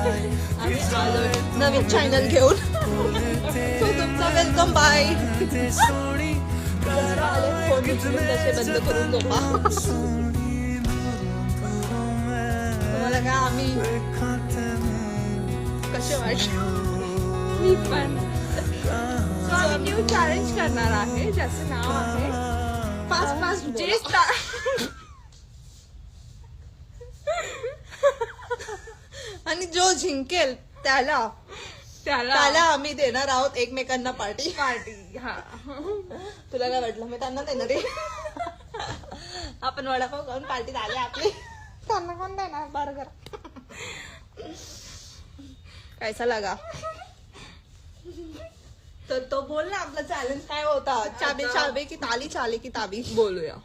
आम्ही आलोय नवीन चॅनल घेऊन. So, तुमचा वेलकम बाय. फोन उचलून तसे बंद करून झोपा. तुम्हाला काय आम्ही कसे वाटले? मी पण. So, आम्ही न्यू चॅलेंज करणार आहे ज्याचं नाव आहे फास्ट फास्ट जे आणि जो जिंकेल त्याला त्याला आम्ही देणार आहोत एकमेकांना पार्टी. पार्टी. हा, तुला काय वाटलं मी त्यांना देणार आहे? आपण वडापाव खाऊन पार्टी झाली आपली. त्यांना कोण देणार बर्गर? कैसा लगा? तर तो बोल ना आपला चॅलेंज काय होता? चाबी चाबी की ताली चाली की ताबी? बोलूया.